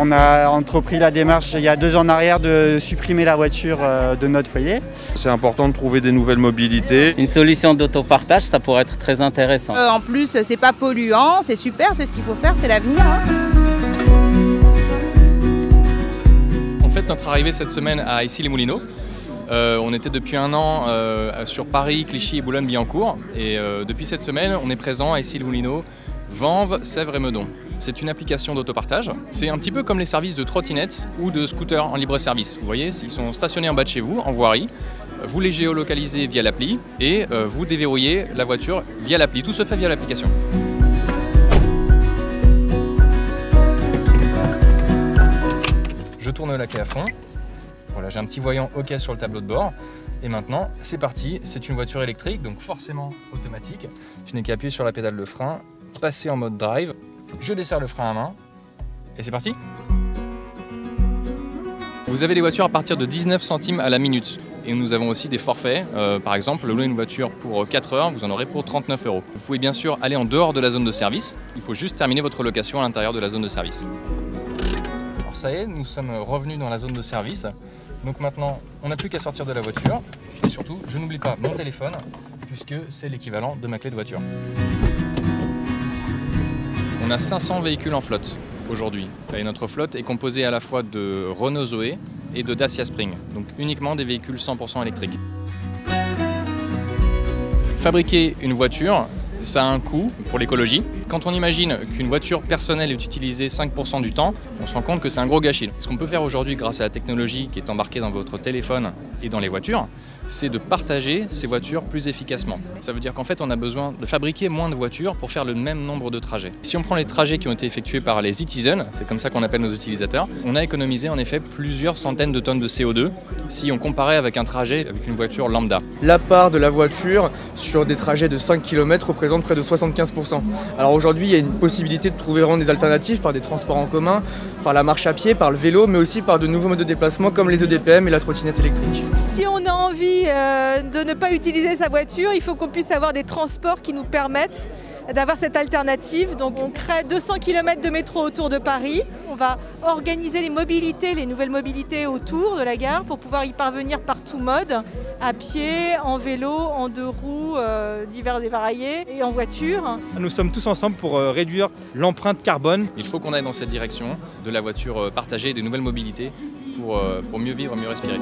On a entrepris la démarche il y a 2 ans en arrière de supprimer la voiture de notre foyer. C'est important de trouver des nouvelles mobilités. Une solution d'autopartage, ça pourrait être très intéressant. En plus, c'est pas polluant, c'est super, c'est ce qu'il faut faire, c'est l'avenir. En fait, notre arrivée cette semaine à Issy-les-Moulineaux. On était depuis 1 an sur Paris, Clichy et Boulogne-Billancourt. Et depuis cette semaine, on est présent à Issy-les-Moulineaux, Vanves, Sèvres et Meudon. C'est une application d'autopartage. C'est un petit peu comme les services de trottinettes ou de scooters en libre service. Vous voyez, ils sont stationnés en bas de chez vous, en voirie. Vous les géolocalisez via l'appli et vous déverrouillez la voiture via l'appli. Tout se fait via l'application. Je tourne la clé à fond. Voilà, j'ai un petit voyant OK sur le tableau de bord. Et maintenant, c'est parti. C'est une voiture électrique, donc forcément automatique. Je n'ai qu'à appuyer sur la pédale de frein, passer en mode drive. Je desserre le frein à main. Et c'est parti. Vous avez des voitures à partir de 19 centimes à la minute. Et nous avons aussi des forfaits. Par exemple, louer une voiture pour 4 heures, vous en aurez pour 39 €. Vous pouvez bien sûr aller en dehors de la zone de service. Il faut juste terminer votre location à l'intérieur de la zone de service. Alors ça y est, nous sommes revenus dans la zone de service. Donc maintenant, on n'a plus qu'à sortir de la voiture. Et surtout, je n'oublie pas mon téléphone, puisque c'est l'équivalent de ma clé de voiture. On a 500 véhicules en flotte aujourd'hui. Et notre flotte est composée à la fois de Renault Zoé et de Dacia Spring. Donc uniquement des véhicules 100% électriques. Fabriquer une voiture, ça a un coût pour l'écologie. Quand on imagine qu'une voiture personnelle est utilisée 5% du temps, on se rend compte que c'est un gros gâchis. Ce qu'on peut faire aujourd'hui grâce à la technologie qui est embarquée dans votre téléphone et dans les voitures, c'est de partager ces voitures plus efficacement. Ça veut dire qu'en fait, on a besoin de fabriquer moins de voitures pour faire le même nombre de trajets. Si on prend les trajets qui ont été effectués par les Citizen, c'est comme ça qu'on appelle nos utilisateurs, on a économisé en effet plusieurs centaines de tonnes de CO2 si on comparait avec un trajet avec une voiture lambda. La part de la voiture sur des trajets de 5 km représente près de 75%. Alors aujourd'hui, il y a une possibilité de trouver vraiment des alternatives par des transports en commun, par la marche à pied, par le vélo, mais aussi par de nouveaux modes de déplacement comme les EDPM et la trottinette électrique. Si on a envie de ne pas utiliser sa voiture, il faut qu'on puisse avoir des transports qui nous permettent d'avoir cette alternative. Donc on crée 200 km de métro autour de Paris. On va organiser les mobilités, les nouvelles mobilités autour de la gare pour pouvoir y parvenir par tout mode, à pied, en vélo, en 2 roues, divers et variés, et en voiture. Nous sommes tous ensemble pour réduire l'empreinte carbone. Il faut qu'on aille dans cette direction de la voiture partagée et des nouvelles mobilités pour mieux vivre, mieux respirer.